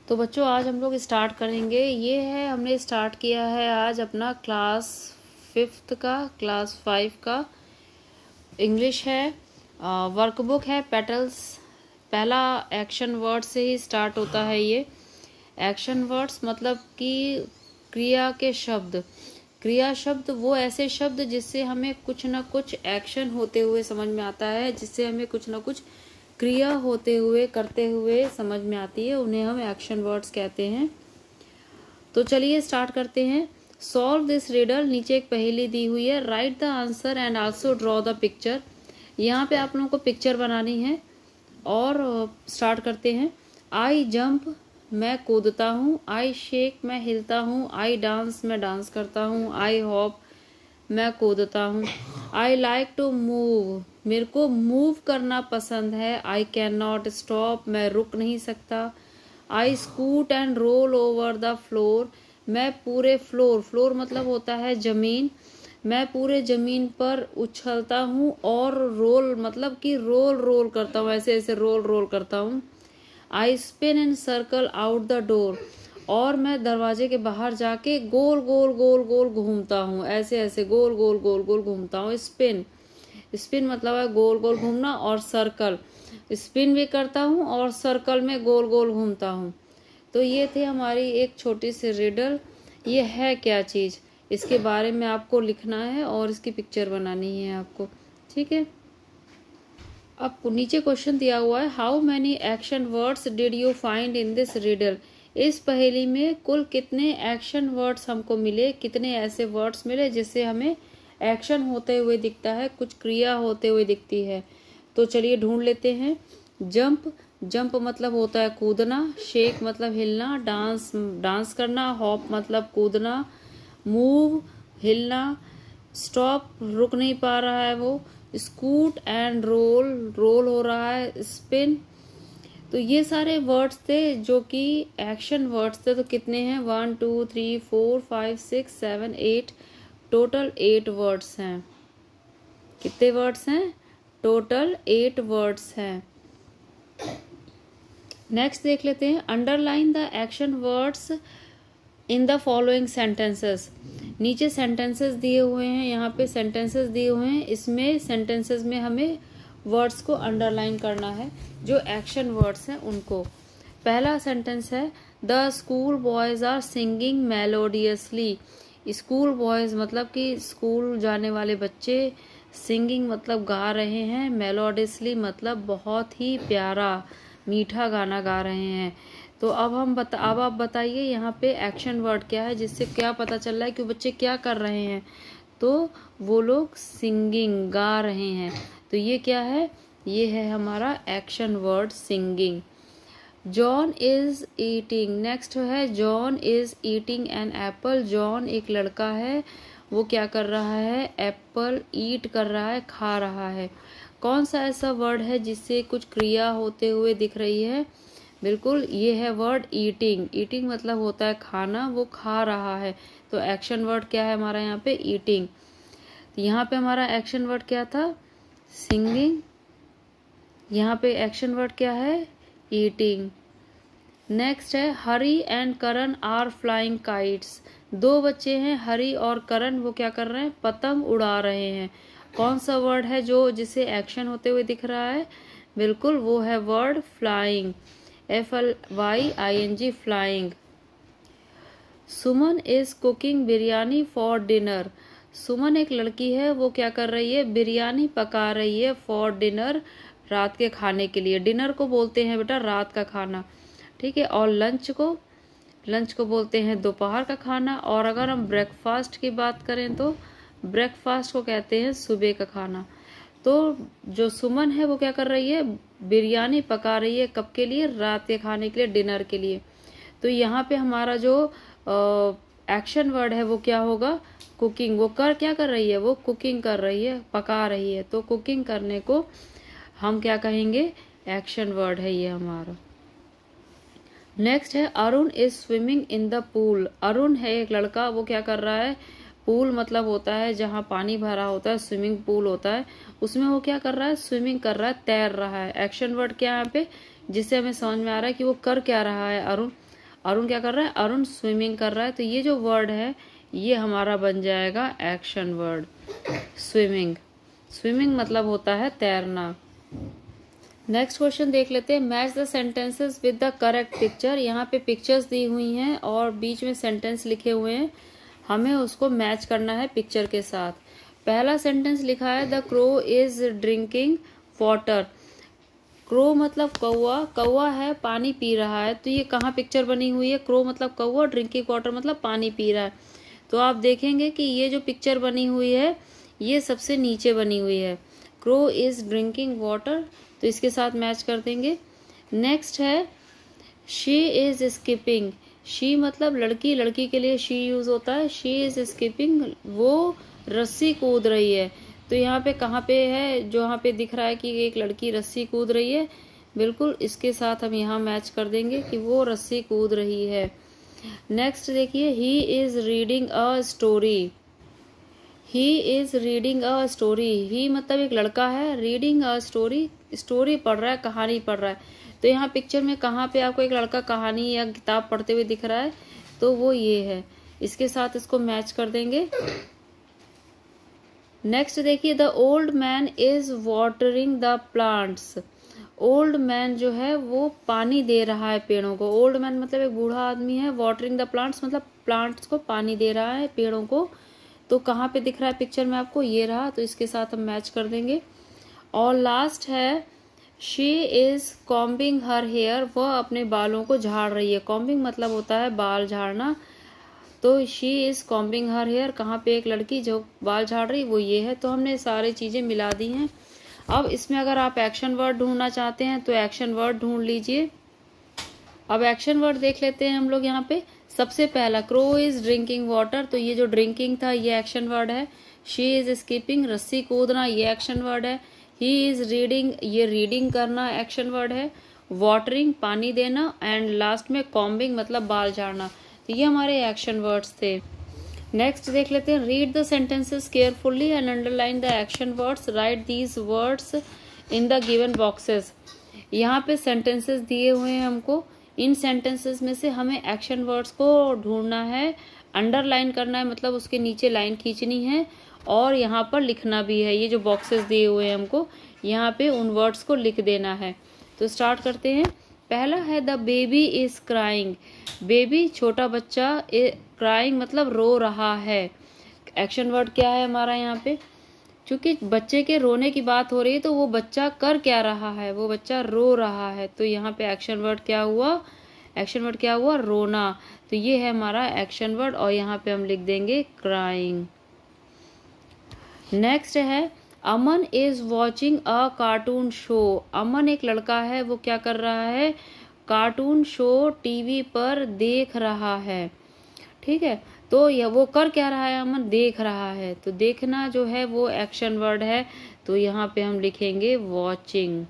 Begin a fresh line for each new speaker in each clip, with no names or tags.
तो बच्चों आज हम लोग स्टार्ट करेंगे। ये है, हमने स्टार्ट किया है आज अपना क्लास 5th का, क्लास 5 का इंग्लिश है। वर्कबुक है पेटल्स। पहला एक्शन वर्ड से ही स्टार्ट होता है। ये एक्शन वर्ड्स मतलब कि क्रिया के शब्द। क्रिया शब्द वो ऐसे शब्द जिससे हमें कुछ ना कुछ एक्शन होते हुए समझ में आता है, जिससे हमें कुछ ना कुछ क्रिया होते हुए करते हुए समझ में आती है, उन्हें हम एक्शन वर्ड्स कहते हैं। तो चलिए स्टार्ट करते हैं। Solve this riddle. नीचे एक पहेली दी हुई है। Right the answer and also draw the picture. यहाँ पे आप लोगों को पिक्चर बनानी है और स्टार्ट करते हैं। आई जंप, मैं कूदता हूँ। आई शेक, मैं हिलता हूँ। आई डांस, मैं डांस करता हूँ। आई हॉप, मैं कूदता हूँ। आई लाइक टू मूव, मेरे को मूव करना पसंद है। आई कैन नॉट स्टॉप, मैं रुक नहीं सकता। I scoot and roll over the floor, मैं पूरे फ्लोर मतलब होता है जमीन, मैं पूरे जमीन पर उछलता हूँ और रोल मतलब कि रोल करता हूँ, ऐसे ऐसे रोल करता हूँ। I spin and circle out the door, और मैं दरवाजे के बाहर जाके गोल घूमता हूँ, ऐसे ऐसे गोल घूमता हूँ। स्पिन मतलब है गोल घूमना, और सर्कल स्पिन भी करता हूँ और सर्कल में गोल घूमता हूँ। तो ये थे हमारी एक छोटी सी रिडल। ये है क्या चीज, इसके बारे में आपको लिखना है और इसकी पिक्चर बनानी है आपको, ठीक है। अब नीचे क्वेश्चन दिया हुआ है, how many action words did you find in this riddle. इस पहेली में कुल कितने एक्शन वर्ड्स हमको मिले, कितने ऐसे वर्ड्स मिले जिससे हमें एक्शन होते हुए दिखता है, कुछ क्रिया होते हुए दिखती है। तो चलिए ढूंढ लेते हैं। जंप मतलब होता है कूदना। शेक मतलब हिलना, डांस करना। हॉप मतलब कूदना। मूव हिलना। स्टॉप रुक नहीं पा रहा है वो। स्कूट एंड रोल हो रहा है। स्पिन। तो ये सारे वर्ड्स थे जो कि एक्शन वर्ड्स थे। तो कितने हैं, 1 2 3 4 5 6 7 8, टोटल 8 वर्ड्स हैं। कितने वर्ड्स हैं, टोटल 8 वर्ड्स हैं। नेक्स्ट देख लेते हैं। Underline the action words in the following sentences. नीचे सेंटेंसेस दिए हुए हैं, यहाँ पे सेंटेंसेस दिए हुए हैं। इसमें सेंटेंसेस में हमें वर्ड्स को अंडरलाइन करना है, जो एक्शन वर्ड्स हैं उनको। पहला सेंटेंस है, the school boys are singing melodiously. School boys मतलब कि स्कूल जाने वाले बच्चे, सिंगिंग मतलब गा रहे हैं, मेलोडियसली मतलब बहुत ही प्यारा मीठा गाना गा रहे हैं। तो अब आप बताइए यहाँ पे एक्शन वर्ड क्या है, जिससे क्या पता चल रहा है कि बच्चे क्या कर रहे हैं। तो वो लोग सिंगिंग गा रहे हैं। तो ये क्या है, ये है हमारा action word singing. John is eating. Next है, John is eating an apple. John एक लड़का है, वो क्या कर रहा है, एप्पल ईट कर रहा है, खा रहा है। कौन सा ऐसा वर्ड है जिससे कुछ क्रिया होते हुए दिख रही है, बिल्कुल ये है वर्ड ईटिंग। ईटिंग मतलब होता है खाना, वो खा रहा है। तो एक्शन वर्ड क्या है हमारा यहाँ पे, ईटिंग। तो यहाँ पे हमारा एक्शन वर्ड क्या था, सिंगिंग। यहाँ पे एक्शन वर्ड क्या है, ईटिंग। नेक्स्ट है, Hari and Karan are flying kites. दो बच्चे हैं, हरी और करण, वो क्या कर रहे हैं, पतंग उड़ा रहे हैं। कौन सा वर्ड है जो जिसे एक्शन होते हुए दिख रहा है, बिल्कुल वो है word flying, FLYING, flying. Suman is cooking biryani for dinner. Suman एक लड़की है, वो क्या कर रही है, बिरयानी पका रही है, फॉर डिनर, रात के खाने के लिए। डिनर को बोलते हैं बेटा रात का खाना, ठीक है। और लंच को बोलते हैं दोपहर का खाना। और अगर हम ब्रेकफास्ट की बात करें तो ब्रेकफास्ट को कहते हैं सुबह का खाना। तो जो सुमन है वो क्या कर रही है, बिरयानी पका रही है, कब के लिए, रात के खाने के लिए, डिनर के लिए। तो यहाँ पे हमारा जो एक्शन वर्ड है वो क्या होगा, कुकिंग। वो क्या कर रही है, वो कुकिंग कर रही है, पका रही है। तो कुकिंग करने को हम क्या कहेंगे, एक्शन वर्ड है ये हमारा। नेक्स्ट है, Arun is swimming in the pool. Arun है एक लड़का, वो क्या कर रहा है, पूल मतलब होता है जहाँ पानी भरा होता है, स्विमिंग पूल होता है, उसमें वो क्या कर रहा है, स्विमिंग कर रहा है, तैर रहा है। एक्शन वर्ड क्या है यहाँ पे, जिससे हमें समझ में आ रहा है कि वो कर क्या रहा है अरुण। अरुण क्या कर रहा है, अरुण स्विमिंग कर रहा है। तो ये जो वर्ड है ये हमारा बन जाएगा एक्शन वर्ड, स्विमिंग। स्विमिंग मतलब होता है तैरना। नेक्स्ट क्वेश्चन देख लेते हैं। Match the sentences with the correct picture. यहाँ पे पिक्चर्स दी हुई हैं और बीच में सेंटेंस लिखे हुए हैं, हमें उसको मैच करना है पिक्चर के साथ। पहला सेंटेंस लिखा है the crow is drinking water. Crow मतलब कौवा, कौवा है पानी पी रहा है। तो ये कहाँ पिक्चर बनी हुई है, क्रो मतलब कौवा, ड्रिंकिंग वाटर मतलब पानी पी रहा है। तो आप देखेंगे कि ये जो पिक्चर बनी हुई है ये सबसे नीचे बनी हुई है, क्रो इज ड्रिंकिंग वाटर, तो इसके साथ मैच कर देंगे। नेक्स्ट है शी इज स्किपिंग। शी मतलब लड़की, लड़की के लिए शी यूज होता है। शी इज स्किपिंग, वो रस्सी कूद रही है। तो यहाँ पे कहाँ पे है, जो यहाँ पे दिख रहा है कि एक लड़की रस्सी कूद रही है, बिल्कुल इसके साथ हम यहाँ मैच कर देंगे कि वो रस्सी कूद रही है। नेक्स्ट देखिए, he is reading a story. He is reading a story, he मतलब एक लड़का है, रीडिंग अ स्टोरी, स्टोरी पढ़ रहा है, कहानी पढ़ रहा है। तो यहाँ पिक्चर में कहाँ पे आपको एक लड़का कहानी या किताब पढ़ते हुए दिख रहा है, तो वो ये है, इसके साथ इसको मैच कर देंगे। नेक्स्ट देखिए, the old man is watering the plants. Old man जो है वो पानी दे रहा है पेड़ों को। ओल्ड मैन मतलब एक बूढ़ा आदमी है, वाटरिंग द प्लांट्स मतलब प्लांट्स को पानी दे रहा है, पेड़ों को। तो कहाँ पे दिख रहा है पिक्चर में आपको, ये रहा, तो इसके साथ हम मैच कर देंगे। और लास्ट है she is combing her hair, वह अपने बालों को झाड़ रही है। कॉम्बिंग मतलब होता है बाल झाड़ना, तो she is combing her hair, कहाँ पे एक लड़की जो बाल झाड़ रही वो ये है। तो हमने सारी चीजें मिला दी हैं। अब इसमें अगर आप एक्शन वर्ड ढूंढना चाहते हैं तो एक्शन वर्ड ढूंढ लीजिए। अब एक्शन वर्ड देख लेते हैं हम लोग यहाँ पे। सबसे पहला क्रो इज ड्रिंकिंग वाटर, तो ये जो ड्रिंकिंग था ये एक्शन वर्ड है। शी इज स्कीपिंग, रस्सी कूदना, ये एक्शन वर्ड है। ही इज रीडिंग, ये रीडिंग करना एक्शन वर्ड है। वाटरिंग पानी देना, एंड लास्ट में कॉम्बिंग मतलब बाल झाड़ना। तो ये हमारे एक्शन वर्ड्स थे। नेक्स्ट देख लेते हैं, read the sentences carefully and underline the action words, right these words in the given boxes. यहाँ पे सेंटेंसेस दिए हुए हैं हमको, इन सेंटेंसेस में से हमें एक्शन वर्ड्स को ढूंढना है, अंडरलाइन करना है मतलब उसके नीचे लाइन खींचनी है, और यहाँ पर लिखना भी है। ये जो बॉक्सेस दिए हुए हैं हमको, यहाँ पे उन वर्ड्स को लिख देना है। तो स्टार्ट करते हैं। पहला है the baby is crying. Baby छोटा बच्चा, क्राइंग मतलब रो रहा है। एक्शन वर्ड क्या है हमारा यहाँ पे, क्योंकि बच्चे के रोने की बात हो रही है तो वो बच्चा कर क्या रहा है, वो बच्चा रो रहा है। तो यहाँ पे एक्शन वर्ड क्या हुआ, एक्शन वर्ड क्या हुआ, रोना। तो ये है हमारा एक्शन वर्ड, और यहाँ पे हम लिख देंगे क्राइंग। नेक्स्ट है Aman is watching a cartoon show. Aman एक लड़का है, वो क्या कर रहा है, कार्टून शो टीवी पर देख रहा है। ठीक है, तो यह वो कर क्या रहा है, अमन देख रहा है। तो देखना जो है वो एक्शन वर्ड है, तो यहाँ पे हम लिखेंगे वॉचिंग,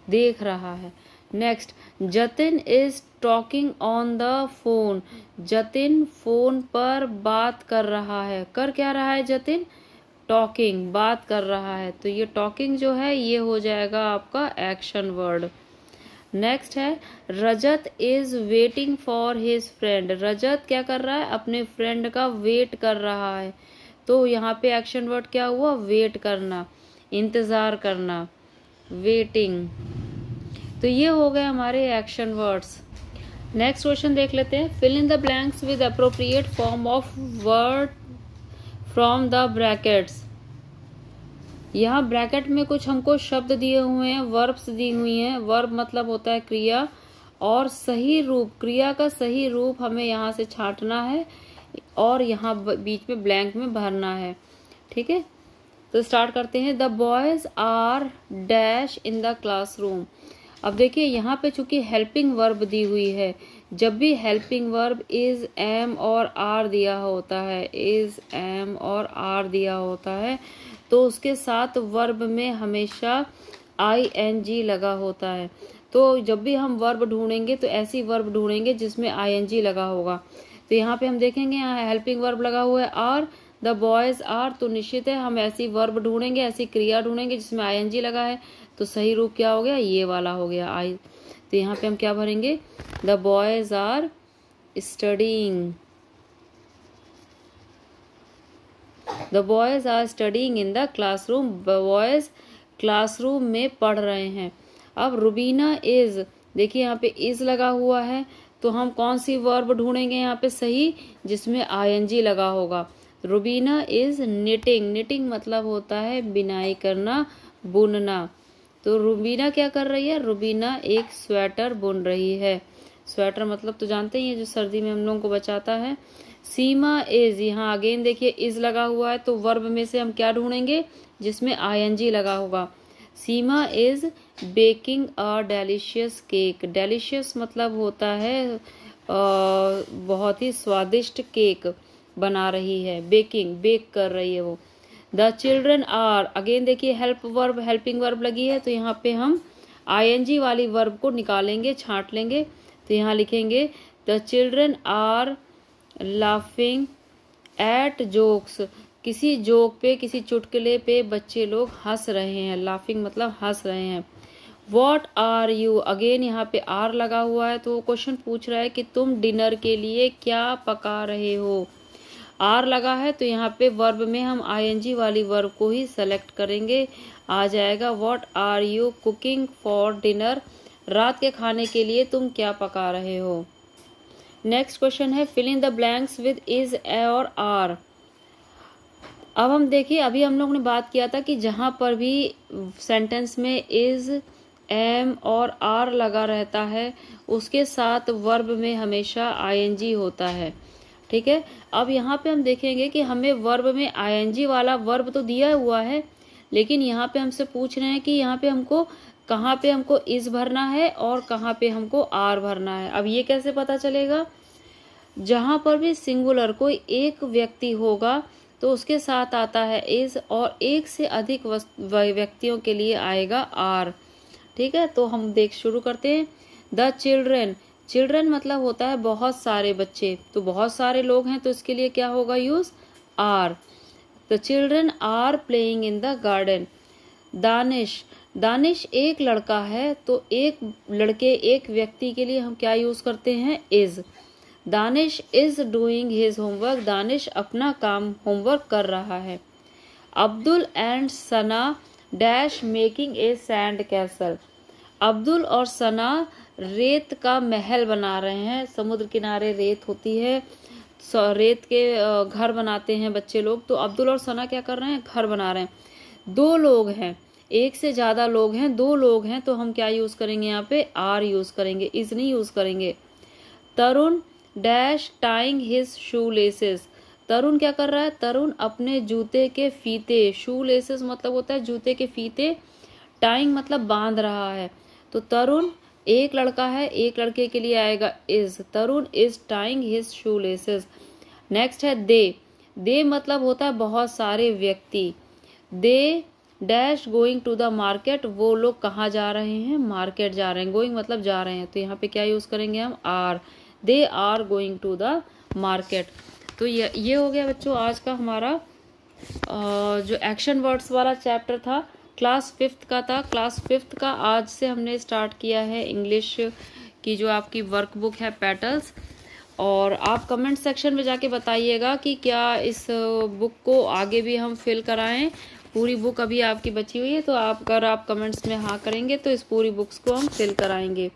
देख रहा है। Next, Jatin is talking on the phone. Jatin phone पर बात कर रहा है। कर क्या रहा है जतिन, टॉकिंग, बात कर रहा है। तो ये टॉकिंग जो है ये हो जाएगा आपका एक्शन वर्ड। नेक्स्ट है Rajat is waiting for his friend. Rajat क्या कर रहा है, अपने फ्रेंड का वेट कर रहा है। तो यहाँ पे एक्शन वर्ड क्या हुआ, वेट करना, इंतजार करना, वेटिंग। तो ये हो गए हमारे एक्शन वर्ड्स। नेक्स्ट क्वेश्चन देख लेते हैं। Fill in the blanks with appropriate form of word from the brackets. यहाँ ब्रैकेट में कुछ हमको शब्द दिए हुए हैं, वर्ब्स दी हुई हैं। वर्ब मतलब होता है क्रिया, और सही रूप, क्रिया का सही रूप हमें यहाँ से छांटना है और यहाँ बीच में ब्लैंक में भरना है। ठीक है, तो स्टार्ट करते हैं। The boys are dash in the classroom. अब देखिए यहाँ पे चूंकि हेल्पिंग वर्ब दी हुई है, जब भी हेल्पिंग वर्ब इज, एम और आर दिया होता है, इज, एम और आर दिया होता है, तो उसके साथ वर्ब में हमेशा ING लगा होता है। तो जब भी हम वर्ब ढूंढेंगे तो ऐसी वर्ब ढूंढेंगे जिसमें ING लगा होगा। तो यहाँ पे हम देखेंगे यहाँ हेल्पिंग वर्ब लगा हुआ है आर, द बॉयज आर, तो निश्चित है हम ऐसी वर्ब ढूंढेंगे, ऐसी क्रिया ढूंढेंगे जिसमें ING लगा है। तो सही रूप क्या हो गया, ये वाला हो गया आई। तो यहाँ पे हम क्या भरेंगे, the boys are studying, the boys are studying in the classroom, boys classroom में पढ़ रहे हैं। अब रुबीना इज, देखिए यहाँ पे इज लगा हुआ है, तो हम कौन सी वर्ब ढूंढेंगे यहाँ पे सही, जिसमें आईएनजी लगा होगा। रुबीना इज निटिंग, निटिंग मतलब होता है बिनाई करना, बुनना। तो रुबीना क्या कर रही है, रुबीना एक स्वेटर बुन रही है। स्वेटर मतलब तो जानते ही हैं, जो सर्दी में हम लोगों को बचाता है। सीमा इज, यहाँ अगेन देखिए इज लगा हुआ है, तो वर्ब में से हम क्या ढूंढेंगे, जिसमें आईएनजी लगा होगा। Seema is baking a delicious cake, delicious मतलब होता है बहुत ही स्वादिष्ट केक बना रही है, बेकिंग, बेक कर रही है वो। द चिल्ड्रन आर, अगेन देखिए हेल्प वर्ब, हेल्पिंग वर्ब लगी है, तो यहाँ पे हम आईएनजी वाली वर्ब को निकालेंगे, छांट लेंगे। तो यहाँ लिखेंगे the children are laughing at jokes, किसी जोक पे, किसी चुटकुले पे बच्चे लोग हंस रहे हैं। लाफिंग मतलब हंस रहे हैं। वॉट आर यू, अगेन यहाँ पे आर लगा हुआ है, तो वो क्वेश्चन पूछ रहा है कि तुम डिनर के लिए क्या पका रहे हो। आर लगा है, तो यहाँ पे वर्ब में हम आईएनजी वाली वर्ब को ही सेलेक्ट करेंगे, आ जाएगा what are you cooking for dinner, रात के खाने के लिए तुम क्या पका रहे हो। नेक्स्ट क्वेश्चन है fill in the blanks with is और आर। अब हम देखिए, अभी हम लोग ने बात किया था कि जहां पर भी सेंटेंस में इज, एम और आर लगा रहता है, उसके साथ वर्ब में हमेशा आईएनजी होता है। ठीक है, अब यहाँ पे हम देखेंगे कि हमें वर्ब में आईएनजी वाला वर्ब तो दिया हुआ है, लेकिन यहाँ पे हमसे पूछ रहे हैं कि यहाँ पे हमको कहाँ पे हमको इज भरना है और कहाँ पे हमको आर भरना है। अब ये कैसे पता चलेगा, जहां पर भी सिंगुलर कोई एक व्यक्ति होगा तो उसके साथ आता है इज, और एक से अधिक व्यक्तियों के लिए आएगा आर। ठीक है, तो हम शुरू करते हैं। द चिल्ड्रेन, चिल्ड्रन मतलब होता है बहुत सारे बच्चे, तो बहुत सारे लोग हैं, तो इसके लिए क्या होगा use, are. The children are playing in the garden. Danish, Danish एक लड़का है, तो एक लड़के, एक व्यक्ति के लिए हम क्या यूज करते हैं, is. Danish is doing his homework, Danish अपना काम होमवर्क कर रहा है। Abdul and Sana dash making a sand castle, Abdul और सना रेत का महल बना रहे हैं। समुद्र किनारे रेत होती है, रेत के घर बनाते हैं बच्चे लोग, तो अब्दुल और सना क्या कर रहे हैं, घर बना रहे हैं। दो लोग हैं, एक से ज्यादा लोग हैं, दो लोग हैं, तो हम क्या यूज करेंगे, यहाँ पे आर यूज करेंगे, इज नहीं यूज करेंगे। Tarun dash tying his shoe laces, Tarun क्या कर रहा है, तरुण अपने जूते के फीते, शू लेसेस मतलब होता है जूते के फीते, टाइंग मतलब बांध रहा है। तो तरुण एक लड़का है, एक लड़के के लिए आएगा is, Tarun is tying his shoe laces. Next है दे, दे मतलब होता है बहुत सारे व्यक्ति। They dash going to the market, वो लोग कहाँ जा रहे हैं, मार्केट जा रहे हैं। गोइंग मतलब जा रहे हैं, तो यहाँ पे क्या यूज करेंगे हम, are. They are going to the market. तो ये हो गया बच्चों आज का हमारा जो एक्शन वर्ड्स वाला चैप्टर था, क्लास 5th का था। क्लास 5th का आज से हमने स्टार्ट किया है इंग्लिश की जो आपकी वर्कबुक है पेटल्स। और आप कमेंट सेक्शन में जाके बताइएगा कि क्या इस बुक को आगे भी हम फिल कराएं। पूरी बुक अभी आपकी बची हुई है, तो अगर आप कमेंट्स में हाँ करेंगे तो इस पूरी बुक्स को हम फिल कराएंगे।